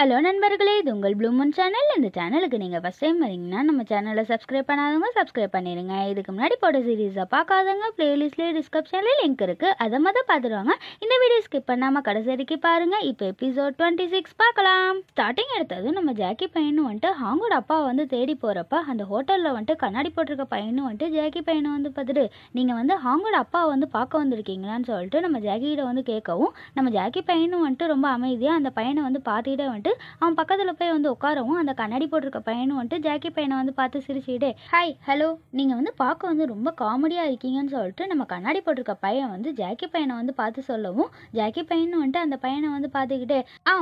Hello நண்பர்களே, இது உங்கள் ப்ளூ மூன் சேனல். இந்த சேனலுக்கு நீங்கள் ஃபஸ்ட் டைம் வரீங்கன்னா நம்ம சேனலை சப்ஸ்கிரைப் பண்ணாதவங்க சப்ஸ்கிரைப் பண்ணிடுங்க. இதுக்கு முன்னாடி போட்ட சீரீஸை பார்க்காதவங்க பிளேலிஸ்ட்லேயே டிஸ்கிரிப்ஷன்லேயே லிங்க் இருக்குது, அதை மொதல் பார்த்துருவாங்க. இந்த வீடியோ ஸ்கிப் பண்ணாமல் கடைசி வரைக்கும் பாருங்கள். இப்போ எபிசோட் 26 பார்க்கலாம். ஸ்டார்டிங் எடுத்தது நம்ம ஜாக்கி பையனும் வந்துட்டு ஹாங்கோட அப்பா வந்து தேடி போகிறப்ப அந்த ஹோட்டலில் வந்துட்டு கண்ணாடி போட்டிருக்க பையனும் வந்துட்டு ஜாக்கி பையனை வந்து பார்த்துட்டு நீங்கள் வந்து ஹாங்கோட அப்பாவை வந்து பார்க்க வந்திருக்கீங்களான்னு சொல்லிட்டு நம்ம ஜாக்கிகிட்ட வந்து கேட்கவும், நம்ம ஜாக்கி பையனும் வந்துட்டு ரொம்ப அமைதியாக அந்த பையனை வந்து பார்த்துக்கிட்டே வந்துட்டு அவன் பக்கத்தில் போய் வந்து உட்காரவும் அந்த கண்ணாடி போட்டிருக்க பையனும் வந்துட்டு ஜாக்கி பையனை வந்து பார்த்து சிரிச்சுக்கிட்டே, ஹாய் ஹலோ, நீங்கள் வந்து பார்க்க வந்து ரொம்ப காமெடியாக இருக்கீங்கன்னு சொல்லிட்டு நம்ம கண்ணாடி போட்டிருக்க பையன் வந்து ஜாக்கி பையனை வந்து பார்த்து சொல்லவும், ஜாக்கி பையனும் வந்துட்டு அந்த பையனை வந்து பார்த்துக்கிட்டே,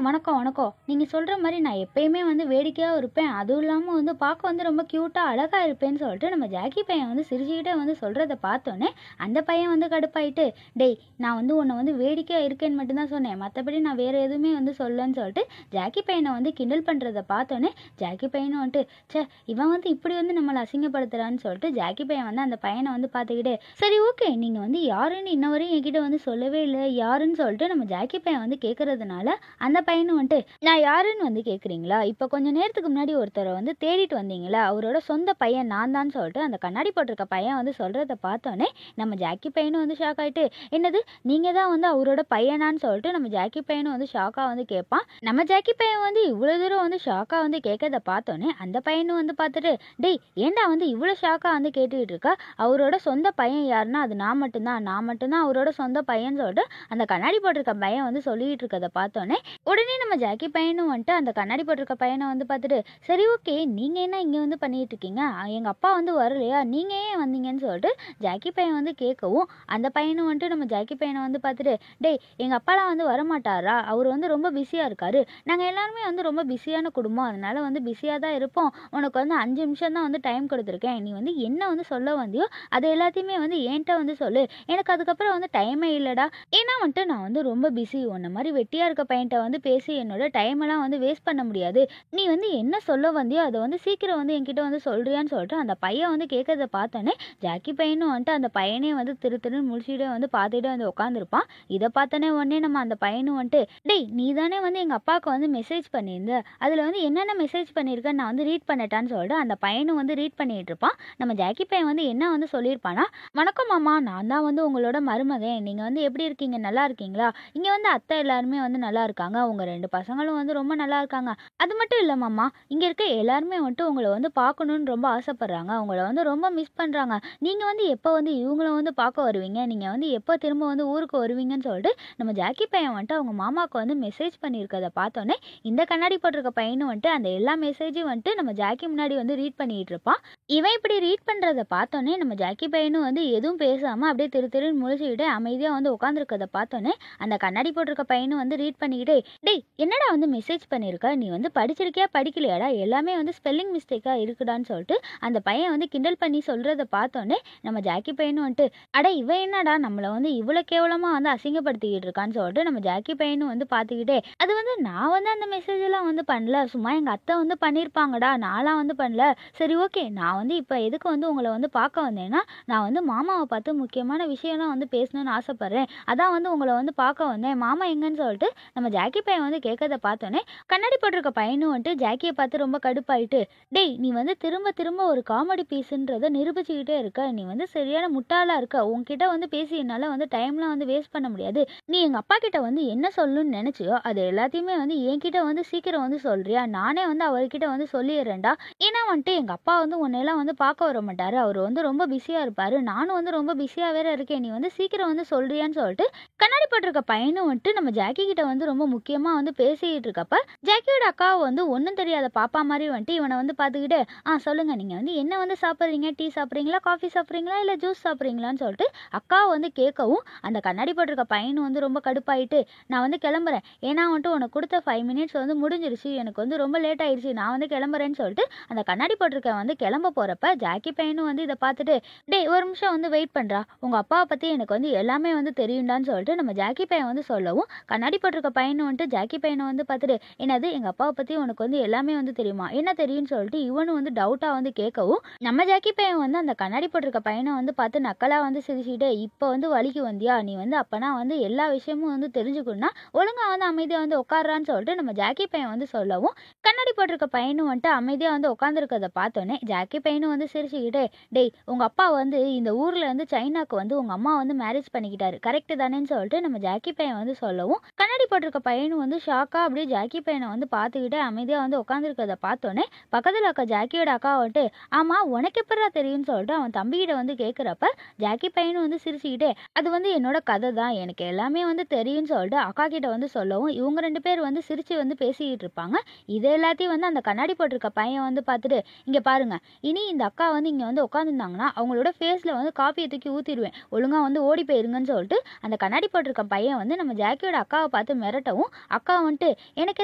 வணக்கம் வணக்கம், நீங்கள் சொல்கிற மாதிரி நான் எப்பயுமே வந்து வேடிக்கையாக இருப்பேன், அதுவும் இல்லாமல் வந்து பார்க்க வந்து ரொம்ப க்யூட்டாக அழகாக இருப்பேன்னு சொல்லிட்டு நம்ம ஜாக்கி பையன் வந்து சிரிச்சுக்கிட்டே வந்து சொல்கிறத பார்த்தோன்னே அந்த பையன் வந்து கடுப்பாயிட்டு, டேய் நான் வந்து உன்னை வந்து வேடிக்கையாக இருக்கேன்னு மட்டும்தான் சொன்னேன், மற்றபடி நான் வேறு எதுவுமே வந்து சொல்லன்னு சொல்லிட்டு ஜாக்கி பையனை வந்து கிண்டல் பண்ணுறதை பார்த்தோன்னே ஜாக்கி பையனும் வந்துட்டு, இவன் வந்து இப்படி வந்து நம்மளை அசிங்கப்படுத்துறான்னு சொல்லிட்டு ஜாக்கி பையன் வந்து அந்த பையனை வந்து பார்த்துக்கிட்டு, சரி ஓகே நீங்கள் வந்து யாருன்னு இன்ன வரையும் என்கிட்ட வந்து சொல்லவே இல்லை, யாருன்னு சொல்லிட்டு நம்ம ஜாக்கி பையன் வந்து கேட்கறதுனால அந்த பையனும் வந்துட்டு, நான் யாருன்னு வந்து கேட்குறீங்களா, இப்போ கொஞ்சம் நேரத்துக்கு முன்னாடி ஒருத்தரை வந்து தேடிட்டு வந்தீங்களா, அவரோட சொந்த பையன் நான் தான் சொல்லிட்டு அந்த கண்ணாடி போட்டிருக்க பையன் வந்து சொல்கிறத பார்த்தோன்னே நம்ம ஜாக்கி பையனும் வந்து ஷாக் ஆகிட்டு, என்னது நீங்கள் தான் வந்து அவரோட பையனான்னு சொல்லிட்டு நம்ம ஜாக்கி பையனும் வந்து ஷாக்காக வந்து கேட்பான். நம்ம ஜாக்கி பையன் வந்து இவ்வளோ தூரம் வந்து ஷாக்காக வந்து கேட்கறத பார்த்தோன்னே அந்த பையனும் வந்து பார்த்துட்டு, டேய் ஏண்டா வந்து இவ்வளோ ஷாக்காக வந்து கேட்டுக்கிட்டு இருக்கா, அவரோட சொந்த பையன் யாருன்னா அது நான் மட்டும்தான் அவரோட சொந்த பையன் சொல்லிட்டு அந்த கண்ணாடி போட்டிருக்க பையன் வந்து சொல்லிட்டு இருக்கதை பார்த்தோன்னே உடனே நம்ம ஜாக்கி பையனும் வந்துட்டு அந்த கண்ணாடி போட்டிருக்க பையனை வந்து பார்த்துட்டு, சரி ஓகே நீங்கள் என்ன இங்கே வந்து பண்ணிட்டு இருக்கீங்க, எங்கள் அப்பா வந்து வரலையா, நீங்கள் ஏன் வந்தீங்கன்னு சொல்லிட்டு ஜாக்கி பையன் வந்து கேட்கவும் அந்த பையனும் வந்துட்டு நம்ம ஜாக்கி பையனை வந்து பார்த்துட்டு, டேய் எங்கள் அப்பாலாம் வந்து வரமாட்டாரா, அவர் வந்து ரொம்ப பிஸியாக இருக்காரு, நாங்கள் எல்லாருமே வந்து ரொம்ப பிஸியான குடும்பம், அதனால வந்து பிஸியாக தான் இருப்போம், உனக்கு வந்து 5 நிமிஷம் தான் வந்து டைம் கொடுத்துருக்கேன், நீ வந்து என்ன வந்து சொல்ல வந்தியோ அது எல்லாத்தையுமே வந்து என்கிட்ட வந்து சொல்லு, எனக்கு அதுக்கப்புறம் வந்து டைமே இல்லைடா, ஏன்னா வந்துட்டு நான் வந்து ரொம்ப பிஸி, உன்ன மாதிரி வெட்டியாக இருக்க பையன்ட்ட வந்து பேசி என்னோட டைமெல்லாம் வந்து வேஸ்ட் பண்ண முடியாது, நீ வந்து என்ன சொல்ல வந்தியோ அதை வந்து சீக்கிரம் வந்து என்கிட்ட வந்து சொல்றியான்னு சொல்லிட்டு அந்த பையன் வந்து கேட்கறத பார்த்தோன்னே ஜாக்கி பையனும் வந்துட்டு அந்த பையனே வந்து திருன்னு முடிச்சுட்டு வந்து பார்த்துட்டு வந்து உட்காந்துருப்பான். இதை பார்த்தோன்னே உடனே நம்ம அந்த பையனும் வந்துட்டு, டேய் நீ தானே வந்து எங்கள் அப்பாவுக்கு வந்து மெசேஜ் பண்ணியிருந்த, அதில் வந்து என்னென்ன மெசேஜ் பண்ணியிருக்கேன்னு நான் வந்து ரீட் பண்ணட்டான்னு சொல்லிட்டு அந்த பையனும் வந்து ரீட் பண்ணிட்டு இருப்பான். நம்ம ஜாக்கி பையன் வந்து என்ன வந்து சொல்லியிருப்பானா, வணக்கம் மாமா, நான் தான் வந்து உங்களோட மருமகன், நீங்கள் வந்து எப்படி இருக்கீங்க, நல்லா இருக்கீங்களா, இங்கே வந்து அத்தை எல்லாருமே வந்து நல்லா இருக்காங்க, உங்கள் 2 பசங்களும் வந்து ரொம்ப நல்லா இருக்காங்க, அது மட்டும் இல்லை மாமா, இங்கே இருக்க எல்லாருமே வந்துட்டு உங்களை வந்து பார்க்கணுன்னு ரொம்ப ஆசைப்பட்றாங்க, உங்களை வந்து ரொம்ப மிஸ் பண்ணுறாங்க, நீங்கள் வந்து எப்போ வந்து இவங்கள வந்து பார்க்க வருவீங்க, நீங்கள் வந்து எப்போ திரும்ப வந்து ஊருக்கு வருவீங்கன்னு சொல்லிட்டு நம்ம ஜாக்கி பையன் வந்துட்டு அவங்க மாமாவுக்கு வந்து மெசேஜ் பண்ணியிருக்கதை பார்த்தோன்னே இந்த கண்ணாடி போட்டிருக்க பையனும் வந்துட்டு அந்த எல்லா மெசேஜையும் வந்துட்டு நம்ம ஜாக்கி முன்னாடி வந்து ரீட் பண்ணிட்டு இருப்பான். இவன் இப்படி ரீட் பண்ணுறத பார்த்தோன்னே நம்ம ஜாக்கி பையனும் வந்து எதுவும் பேசாமல் அப்படியே திருன்னு முழிச்சுக்கிட்டே அமைதியாக வந்து உட்காந்துருக்கதை பார்த்தோன்னே அந்த கண்ணாடி போட்டிருக்க பையனும் வந்து ரீட் பண்ணிக்கிட்டே, டேய் என்னடா வந்து மெசேஜ் பண்ணியிருக்க, நீ வந்து படிச்சிருக்கியா படிக்கலையாடா, எல்லாமே வந்து ஸ்பெல்லிங் மிஸ்டேக்காக இருக்குடான்னு சொல்லிட்டு அந்த பையன் வந்து கிண்டல் பண்ணி சொல்கிறத பார்த்தோன்னே நம்ம ஜாக்கி பையனும் வந்துட்டு, அட இவன் என்னடா நம்மளை வந்து இவ்வளோ கேவலமாக வந்து அசிங்கப்படுத்திக்கிட்டு இருக்கான்னு சொல்லிட்டு நம்ம ஜாக்கி பையனும் வந்து பார்த்துக்கிட்டே, அது வந்து நான் வந்து அந்த மெசேஜ் எல்லாம் வந்து பண்ணல, சும்மா எங்கள் அத்தை வந்து பண்ணியிருப்பாங்கடா, நான்லாம் வந்து பண்ணல, சரி ஓகே நான் வந்து இப்போ எதுக்கு வந்து உங்களை வந்து பார்க்க வந்தேன்னா, நான் வந்து மாமாவை பார்த்து முக்கியமான விஷயம்லாம் வந்து பேசணும்னு ஆசைப்பட்றேன், அதான் வந்து உங்களை வந்து பார்க்க வந்தேன், மாமா எங்கன்னு சொல்லிட்டு நம்ம ஜாக்கி பையன் வந்து கேட்கறத பார்த்தோன்னே கண்ணாடி போட்டிருக்க பையனும் வந்துட்டு ஜாக்கியை பார்த்து ரொம்ப கடுப்பாயிட்டு, டேய் நீ வந்து திரும்ப ஒரு காமெடி பீஸுன்றதை நிரூபிச்சுக்கிட்டே இருக்க, நீ வந்து சரியான முட்டாளாக இருக்க, உன்கிட்ட வந்து பேசி என்னால் வந்து டைம்லாம் வந்து வேஸ்ட் பண்ண முடியாது, நீ எங்கள் அப்பா கிட்ட வந்து என்ன சொல்லணும்னு நினச்சியோ அது எல்லாத்தையுமே வந்து என்கிட்ட வந்து சீக்கிரம் வந்து சொல்றியா, நானே வந்து அவர்கிட்ட வந்து சொல்லிடுறேன்டா, ஏன்னா வந்துட்டு எங்கள் அப்பா வந்து உன்னையெல்லாம் வந்து பார்க்க வர மாட்டார், அவர் வந்து ரொம்ப பிஸியாக இருப்பார், நானும் வந்து ரொம்ப பிஸியாக வேற இருக்கேன், நீ வந்து சீக்கிரம் வந்து சொல்றியான்னு சொல்லிட்டு கண்ணாடி போட்டிருக்க பையனும் வந்துட்டு நம்ம ஜாக்கி கிட்ட வந்து ரொம்ப முக்கியமாக வந்து பேசிக்கிட்டு இருக்கப்ப ஜாக்கியோட அக்காவை வந்து ஒன்றும் தெரியாத பாப்பா மாதிரி வந்துட்டு இவனை வந்து பார்த்துக்கிட்டு, சொல்லுங்க நீங்கள் வந்து என்ன வந்து சாப்பிட்றீங்க, டீ சாப்பிட்றீங்களா, காஃபி சாப்பிட்றீங்களா, இல்லை ஜூஸ் சாப்பிட்றீங்களான்னு சொல்லிட்டு அக்காவை வந்து கேட்கவும் அந்த கண்ணாடி போட்டிருக்க பையனும் வந்து ரொம்ப கடுப்பாயிட்டு, நான் வந்து கிளம்புறேன், ஏன்னா வந்துட்டு உனக்கு கொடுத்த 5 மினிட்ஸ் வந்து முடிஞ்சிருச்சு, எனக்கு வந்து ரொம்ப லேட் ஆயிடுச்சு, நான் வந்து கிளம்புறேன்னு சொல்லிட்டு அந்த கண்ணாடி போட்டிருக்க வந்து கிளம்ப போகிறப்ப ஜாக்கி பையனும் வந்து இதை பார்த்துட்டு, டேய் ஒரு நிமிஷம் வந்து வெயிட் பண்ணுறா, உங்கள் அப்பாவை பற்றி எனக்கு வந்து எல்லாமே வந்து தெரியுண்டான்னு சொல்லிட்டு நம்ம ஜாக்கி பையன் வந்து சொல்லவும் கண்ணாடி போட்டிருக்க பையனும் வந்துட்டு ஜாக்கி பையனை வந்து பார்த்துட்டு, என்னது எங்கள் அப்பாவை பற்றி உனக்கு வந்து எல்லாமே வந்து தெரியுமா, என்ன தெரியும்னு சொல்லிட்டு இவனும் வந்து டவுட்டாக வந்து கேட்கவும் நம்ம ஜாக்கி பையன் வந்து அந்த கண்ணாடி போட்டிருக்க பையனை வந்து பார்த்து நக்கலாக வந்து சிரிச்சுக்கிட்டு, இப்போ வந்து வலிக்கு வந்தியா, நீ வந்து அப்பனா வந்து எல்லா விஷயமும் வந்து தெரிஞ்சுக்கணும்னா ஒழுங்காக வந்து அமைதியாக வந்து உட்காரான்னு சொல்லிட்டு நம்ம நம்ம ஜாக்கி பையன் வந்து சொல்லவும், கண்ணாடி போட்டிருக்க பையனும் வந்துட்டு அமைதியா வந்து உட்காந்துருக்கத பார்த்தோன்னே, ஜாக்கி பையனும் வந்து சிரிச்சுக்கிட்டே, "டேய் உங்க அப்பா வந்து இந்த ஊர்ல இருந்து சைனாக்கு வந்து உங்க அம்மா வந்து மேரேஜ் பண்ணிக்கிட்டாரு. கரெக்ட் தானேன்னு" சொல்லிட்டு நம்ம ஜாக்கி பையன் வந்து சொல்லவும், கண்ணாடி போட்டிருக்க பையனும் வந்து ஷாக்கா அப்படியே ஜாக்கி பையனை வந்து பார்த்துக்கிட்டே அமைதியா வந்து உட்காந்துருக்கத பார்த்தோன்னே, பக்கத்துல இருக்க ஜாக்கியோட அக்கா வந்துட்டு, "ஆமா உனக்கு எப்படிடா தெரியும்னு" சொல்லிட்டு அவன் தம்பிகிட்ட வந்து கேட்குறப்ப, ஜாக்கி பையனும் வந்து சிரிச்சுக்கிட்டே, "அது வந்து என்னோட கதை தான். எனக்கு எல்லாமே வந்து தெரியும்னு" சொல்லிட்டு அக்கா கிட்ட வந்து சொல்லவும், இவங்க 2 பேர் வந்து சிரிச்சு வந்து பேசிக்கிட்டு இருப்பாங்க. இது எல்லாத்தையும் வந்து அந்த கண்ணாடி போட்டிருக்க பையன் வந்து பார்த்துட்டு, "இங்க பாருங்க, இனி இந்த அக்கா வந்து இங்க வந்து உட்காந்துருந்தாங்கன்னா அவங்களோட ஃபேஸ்ல வந்து காப்பியை தூக்கி ஊத்திடுவேன். ஒழுங்கா வந்து ஓடி போயிருங்கன்னு" சொல்லிட்டு அந்த கண்ணாடி போட்டிருக்க பையன் வந்து நம்ம ஜாக்கியோட அக்காவை பார்த்து மிரட்டவும், அக்கா வந்துட்டு, "எனக்கு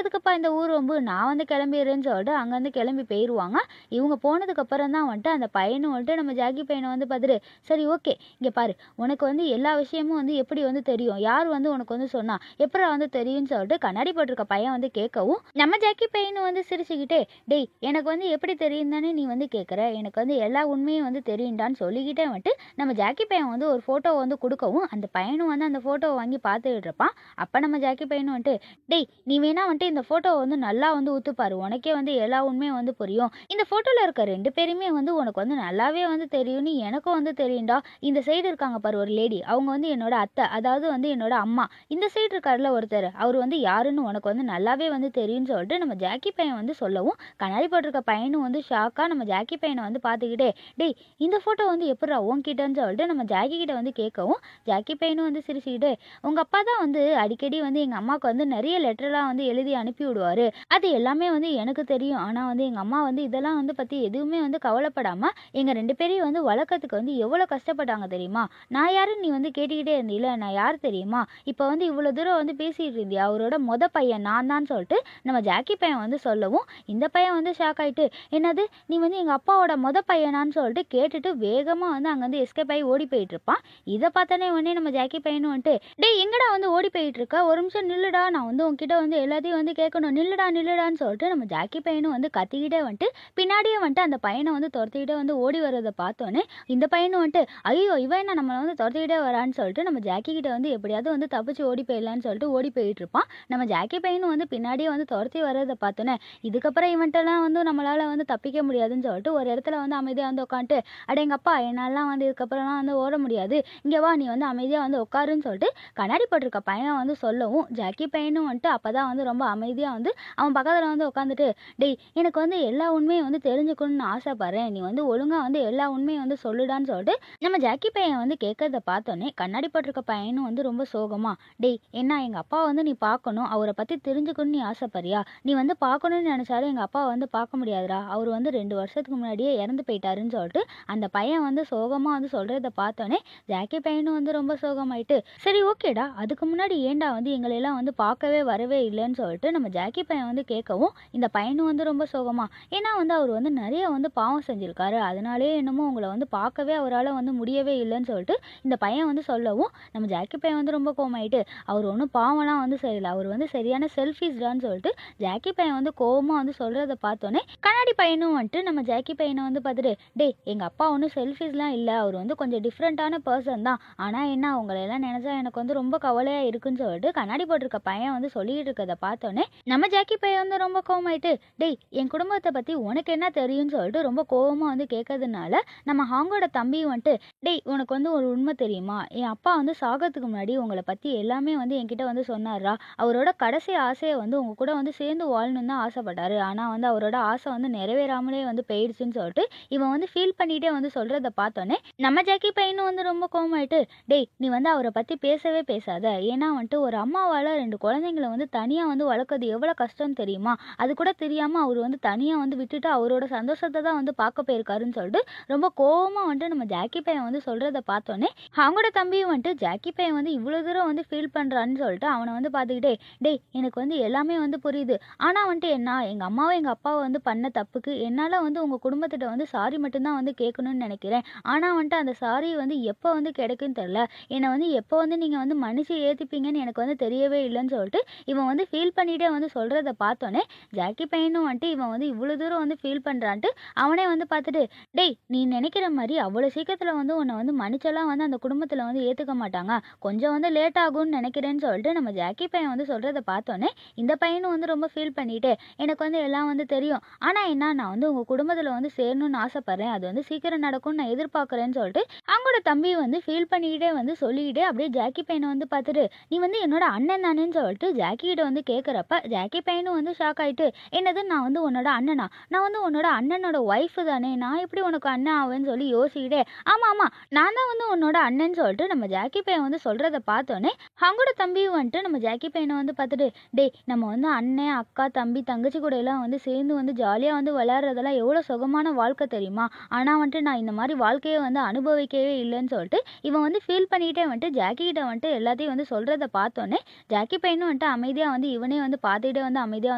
எதுக்குப்பா இந்த ஊர் வம்பு, நான் வந்து கிளம்பிடுறேன்னு" சொல்லிட்டு அங்கேருந்து கிளம்பி போயிடுவாங்க. இவங்க போனதுக்கு அப்புறம் தான் வந்துட்டு அந்த பையனும் வந்துட்டு நம்ம ஜாக்கி பையனை வந்து பார்த்துட்டு, "சரி ஓகே, இங்க பாரு, உனக்கு வந்து எல்லா விஷயமும் வந்து எப்படி வந்து தெரியும், யார் வந்து உனக்கு வந்து சொன்னா, எப்படா வந்து தெரியும்னு" சொல்லிட்டு கண்ணாடி போட்டிருக்க பையன் வந்து கேட்கவும், நம்ம ஜாக்கி பையனும் வந்து சிரிச்சுக்கிட்டே, "டேய் எனக்கு வந்து எப்படி தெரியும் தானே நீ வந்து கேட்குற, எனக்கு வந்து எல்லா உண்மையும் வந்து தெரியும்டான்னு" சொல்லிக்கிட்டே வந்துட்டு நம்ம ஜாக்கி பையன் வந்து ஒரு ஃபோட்டோவை வந்து கொடுக்கவும், அந்த பையனும் வந்து அந்த ஃபோட்டோவை வாங்கி பார்த்துக்கிட்டு இருப்பான். அப்போ நம்ம ஜாக்கி பையனும் வந்துட்டு, "டேய் நீ வேணா வந்துட்டு இந்த ஃபோட்டோவை வந்து நல்லா வந்து உத்துப்பாரு, உனக்கே வந்து எல்லா உண்மையும் வந்து புரியும். இந்த ஃபோட்டோவில் இருக்க 2 பேருமே வந்து உனக்கு வந்து நல்லாவே வந்து தெரியும்னு எனக்கும் வந்து தெரியும்டா. இந்த சைடு இருக்காங்க பாரு ஒரு லேடி, அவங்க வந்து என்னோட அத்தை, அதாவது வந்து என்னோட அம்மா. இந்த சைடு இருக்காருல ஒருத்தர், அவர் வந்து யாருன்னு உனக்கு வந்து நல்லாவே வந்து தெரியும்னு" சொல்லிட்டு நம்ம ஜாக்கி பையன் வந்து சொல்லவும், கண்ணாடி போட்டிருக்க பையனும் வந்து ஷாக்காக நம்ம ஜாக்கி பையனை வந்து பார்த்துக்கிட்டே, "டேய் இந்த ஃபோட்டோ வந்து எப்படிடா உன்கிட்டன்னு" சொல்லிட்டு நம்ம ஜாக்கி கிட்ட வந்து கேட்கவும், ஜாக்கி பையனும் வந்து சிரிச்சுக்கிட்டு, "உங்க அப்பா தான் வந்து அடிக்கடி வந்து எங்க அம்மாவுக்கு வந்து நிறைய லெட்டர்லாம் வந்து எழுதி அனுப்பி விடுவாரு. அது எல்லாமே வந்து எனக்கு தெரியும். ஆனா வந்து எங்க அம்மா வந்து இதெல்லாம் வந்து பத்தி எதுவுமே வந்து கவலைப்படாம எங்க 2 பேரையும் வந்து வளர்க்கறதுக்கு வந்து எவ்வளோ கஷ்டப்பட்டாங்க தெரியுமா? நான் யாருன்னு நீ வந்து கேட்டுக்கிட்டே இருந்தீல, நான் யார் தெரியுமா? இப்போ வந்து இவ்வளோ தூரம் வந்து பேசிட்டு இருந்தியா, அவரோட பையன் நான் தான்" சொல்லிட்டு நம்ம ஜாக்கி பையன் வந்து சொல்லவும், இந்த பையன் வந்து ஷாக் ஆயிட்டு, "என்னது நீ வந்து எங்க அப்பாவோட பையனான்னு" சொல்லிட்டு கேட்டுட்டு வேகமா வந்து அங்கேருந்து எஸ்கேப் ஆகி ஓடி போயிட்டு இருப்பான். இதை பார்த்தோன்னே உடனே நம்ம ஜாக்கி பையனும் வந்துட்டு, "டேய் எங்கடா வந்து ஓடி போயிட்டு இருக்க, ஒரு நிமிஷம் நில்லுடா, நான் வந்து உன்கிட்ட வந்து எல்லாத்தையும் வந்து கேட்கணும், நில்லுடா நில்லுடான்னு" சொல்லிட்டு நம்ம ஜாக்கி பையனும் வந்து கத்திக்கிட்டே வந்துட்டு பின்னாடியே வந்துட்டு அந்த பையனை வந்து துரத்திக்கிட்டே வந்து ஓடி வர்றதை பார்த்தோன்னே, இந்த பையனும் வந்துட்டு, "ஐயோ இவன் என்ன நம்மளை வந்து துரத்திக்கிட்டே வரான்னு" சொல்லிட்டு நம்ம ஜாக்கி கிட்ட வந்து எப்படியாவது வந்து தப்பிச்சு ஓடி போயிடலான்னு சொல்லிட்டு ஓடி போயிட்டு இருப்பான். நம்ம ஜாக்கி பையனும் வந்து பின்னாடியே வந்து துரத்தி வர்றதை பார்த்தோன்னே, இதுக்கப்புறம் இவன்ட்டெல்லாம் வந்து நம்மளால வந்து தப்பிக்க முடியாதுன்னு சொல்லிட்டு ஒரு இடத்துல வந்து அமைதியாக வந்து உட்காந்துட்டு, "அடேங்கப்பா என்னாலாம் வந்து இதுக்கப்புறம்லாம் வந்து ஓட முடியாது, இங்கே வா நீ வந்து அமைதியாக வந்து உட்காருன்னு" சொல்லிட்டு கண்ணாடி போட்டிருக்க பையன் வந்து சொல்லவும், ஜாக்கி பையனும் வந்துட்டு அப்பதான் வந்து ரொம்ப அமைதியாக வந்து அவன் பக்கத்தில் வந்து உட்காந்துட்டு, "டேய் எனக்கு வந்து எல்லா உண்மையும் வந்து தெரிஞ்சுக்கணும்னு ஆசைப்படுறேன், நீ வந்து ஒழுங்கா வந்து எல்லா உண்மையும் வந்து சொல்லுடான்னு" சொல்லிட்டு நம்ம ஜாக்கி பையன் வந்து கேட்கறத பார்த்தோன்னே, கண்ணாடி போட்டிருக்க பையனும் வந்து ரொம்ப சோகமா, "டேய் என்ன எங்க அப்பா வந்து நீ பார்க்கணும், அவரை பத்தி தெரிஞ்சுக்கணும்னு நீ ஆசைப்படுறியா? நீ வந்து பார்க்கணும்னு நினைச்சாலும் எங்க அப்பாவை வந்து பார்க்க முடியாதுடா, அவர் வந்து 2 வருஷத்துக்கு முன்னாடியே இறந்து போயிட்டாருன்னு" சொல்லிட்டு அந்த பையன் வந்து சோகமா வந்து சொல்றத பார்த்தோன்னே, ஜாக்கி பையனும் வந்து ரொம்ப சோகமாயிட்டு, "சரி ஓகேடா, அதுக்கு முன்னாடி ஏன்டா வந்து எங்களை எல்லாம் வந்து பார்க்கவே வரவே இல்லைன்னு" சொல்லிட்டு நம்ம ஜாக்கி பையன் வந்து கேட்கவும், இந்த பையனும் வந்து ரொம்ப சோகமா, "ஏன்னா வந்து அவர் வந்து நிறைய வந்து பாவம் செஞ்சிருக்காரு, அதனாலேயே என்னமோ உங்களை வந்து பார்க்கவே அவரால் வந்து முடியவே இல்லைன்னு" சொல்லிட்டு இந்த பையன் வந்து சொல்லவும், நம்ம ஜாக்கி பையன் வந்து ரொம்ப கோவமாயிட்டு, "அவர் ஒன்றும் பாவம்லாம் வந்து செய்யல, அவர் வந்து சரியான செல்ஃபிஷ்டான்னு" சொல்லிட்டு ஜாக்கி பையன் வந்து கோவமா வந்து சொல்றத பார்த்தோன்னே, கண்ணாடி பையனும் வந்துட்டு நம்ம ஜாக்கி பையனை வந்து பார்த்துட்டு, "டேய் எங்க அப்பா ஒன்றும் செல்ஃபிஷ்லாம் இல்லை, அவர் வந்து கொஞ்சம் டிஃப்ரெண்ட்டான பர்சன் தான், ஆனால் என்ன உங்களை எல்லாம் நினைச்சா எனக்கு வந்து ரொம்ப கவலையா இருக்குன்னு" சொல்லிட்டு கண்ணாடி போட்டிருக்க பையன் வந்து சொல்லிட்டு இருக்கதை பார்த்தோன்னே, நம்ம ஜாக்கி பையன் வந்து ரொம்ப கோவமாயிட்டு, "டேய் என் குடும்பத்தை பத்தி உனக்கு என்ன தெரியும்னு" சொல்லிட்டு ரொம்ப கோவமா வந்து கேட்கறதுனால, நம்ம ஹாங்கோட தம்பியும் வந்துட்டு, "டேய் உனக்கு வந்து ஒரு உண்மை தெரியுமா, என் அப்பா வந்து சாகிறதுக்கு முன்னாடி உங்களை பத்தி எல்லாமே வந்து என்கிட்ட வந்து சொன்னார்ரா, அவரோட கடைசி ஆசையை வந்து உங்க கூட வந்து சேர்ந்து வாழணும்னு தான் ஆசைப்பட்டாரு, ஆனா வந்து அவரோட ஆசை வந்து நிறைவேறாமலே வந்து போயிடுச்சுன்னு" சொல்லிட்டு இவன் வந்து ஃபீல் பண்ணிட்டே வந்து சொல்றத பார்த்தோன்னே, நம்ம ஜாக்கி பையனும் வந்து ரொம்ப கோவமாயிட்டு, "டேய் நீ வந்து அவரை பத்தி பேசவே பேசாத, ஏன்னா வந்துட்டு ஒரு அம்மாவால 2 குழந்தைங்களை வந்து தனியா வந்து வளர்க்கறது எவ்வளவு கஷ்டம்னு தெரியுமா, அது கூட தெரியாம அவர் வந்து தனியா வந்து விட்டுட்டு அவரோட சந்தோஷத்தை தான் வந்து பார்க்க போயிருக்காருன்னு" சொல்லிட்டு ரொம்ப கோவமா வந்துட்டு நம்ம ஜாக்கி பையன் வந்து சொல்றத பார்த்தோன்னே, அவங்களோட தம்பியும் வந்துட்டு ஜாக்கி பையன் வந்து இவ்வளவு தூரம் வந்து ஃபீல் பண்றான்னு சொல்லிட்டு அவனை வந்து பார்த்துக்கிட்டே, "டேய் எனக்கு வந்து எல்லாமே வந்து புரியுது, ஆனா வந்துட்டு என்ன எங்க அம்மாவும் எங்க அப்பாவும் வந்து பண்ண தப்புக்கு என்னால வந்து உங்க குடும்பத்திட்ட வந்து சாரி மட்டும்தான் வந்து கேட்கணும்னு நினைக்கிறேன், ஆனா வந்துட்டு அந்த சாரி வந்து எப்போ வந்து கிடைக்கும்னு தெரியல, என்னை வந்து எப்போ வந்து நீங்க வந்து மன்னிச்சு ஏத்துப்பீங்கன்னு எனக்கு வந்து தெரியவே இல்லைன்னு சொல்லிட்டு இவன் வந்து ஃபீல் பண்ணிட்டே வந்து சொல்றத பார்த்தோன்னே, ஜாக்கி பையனும் வந்துட்டு இவன் வந்து இவ்வளவு தூரம் வந்து ஃபீல் பண்றான்ட்டு அவனே வந்து பார்த்துட்டு, "டேய் நீ நினைக்கிற மாதிரி அவ்வளோ சீக்கிரத்தில் வந்து உன்னை வந்து மன்னிச்செல்லாம் வந்து அந்த குடும்பத்தில் வந்து ஏற்றுக்க மாட்டாங்க, கொஞ்சம் வந்து லேட் ஆகும்னு நினைக்கிறேன்னு" சொல்லிட்டு நம்ம ஜாக்கி பையன் வந்து சொல்றத பார்த்தோன்னே, இந்த பையனும் வந்து ரொம்ப ஃபீல் பண்ணிட்டு எனக்கு வந்து எல்லாம் வந்து தெரியும். ஆனால் என்ன நான் வந்து உங்கள் குடும்பத்தில் வந்து சேரணும்னு ஆசைப்பட்றேன். அது வந்து சீக்கிரம் நடக்கும்னு நான் எதிர்பார்க்குறேன்னு சொல்லிட்டு அவங்களோட தம்பி வந்து ஃபீல் பண்ணிக்கிட்டே வந்து சொல்லிக்கிட்டே அப்படியே ஜாக்கி பையனை வந்து பார்த்துட்டு நீ வந்து என்னோட அண்ணன் தானேன்னு சொல்லிட்டு ஜாக்கி கிட்ட வந்து கேட்குறப்ப ஜாக்கி பையனும் வந்து ஷாக் ஆகிட்டு என்னது நான் வந்து உன்னோட அண்ணனா, நான் வந்து உன்னோட அண்ணனோட ஒய்ஃபு தானே, நான் எப்படி உனக்கு அண்ணன் ஆவேன்னு சொல்லி யோசிக்கிட்டே ஆமாம் ஆமாம் நான் தான் வந்து உன்னோட அண்ணன்னு சொல்லிட்டு நம்ம ஜாக்கி பையன் வந்து சொல்கிறத பார்த்தோன்னே அவங்களோட தம்பியும் வந்துட்டு நம்ம ஜாக்கி பையனை வந்து பார்த்துட்டு டேய் நம்ம வந்து அண்ணன் அக்கா தம்பி தங்கச்சி கூட எல்லாம் வந்து சேர்ந்து வந்து ஜாலியாக வந்து விளையாடுறதெல்லாம் எவ்வளோ சுகமான வாழ்க்கை தெரியுமா, ஆனால் வந்துட்டு நான் இந்த மாதிரி வாழ்க்கையை வந்து அனுபவிக்கவே இல்லைன்னு சொல்லிட்டு இவன் வந்து ஃபீல் பண்ணிக்கிட்டே வந்துட்டு ஜாக்கி கிட்ட வந்துட்டு எல்லாத்தையும் வந்து சொல்கிறத பார்த்தோன்னே ஜாக்கி பையனும் வந்துட்டு அமைதியாக வந்து இவனே வந்து பார்த்துக்கிட்டே வந்து அமைதியாக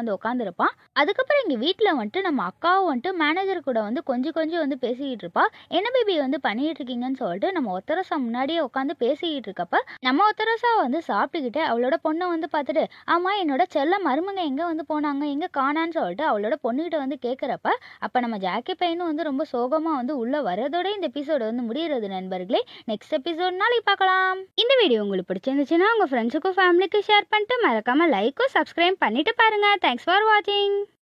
வந்து உட்காந்துருப்பான். அதுக்கப்புறம் எங்கள் வீட்டில் வந்துட்டு நம்ம அக்காவும் வந்துட்டு மேனேஜர் கூட வந்து கொஞ்சம் கொஞ்சம் வந்து பேசிக்கிட்டு இருப்பா. என்ன பேபி வந்து பண்ணிட்டு இருக்கீங்கன்னு சொல்லிட்டு நம்ம ஒத்தரசா முன்னாடியே உட்காந்து பேசிக்கிட்டு இருக்கப்ப நம்ம ஒத்தரசா வந்து சாப்பிட்டுக்கிட்டு அவளோட பொண்ணை வந்து பார்த்துட்டு ஆமாம் என்னோட செல்ல மருமங்க எங்கே வந்து போனாங்க எங்கே காணான்னு சொல்லிட்டு அவளோட பொண்ணுகிட்ட வந்து கேட்குறப்ப அப்போ நம்ம ஜாக்கி பையனும் வந்து ரொம்ப சோகமாக வந்து உள்ளே வரதோட இந்த எபிசோடு வந்து முடிகிறது நண்பர்களே. நெக்ஸ்ட் எபிசோட் நாளைக்கு பார்க்கலாம். இந்த வீடியோ உங்களுக்கு பிடிச்சிருந்துச்சுன்னா உங்கள் ஃப்ரெண்ட்ஸுக்கும் ஃபேமிலிக்கும் ஷேர் பண்ணிட்டு மறக்காமல் லைக்கும் சப்ஸ்கிரைப் பண்ணிட்டு பாருங்கள். தேங்க்ஸ் ஃபார் வாட்சிங்.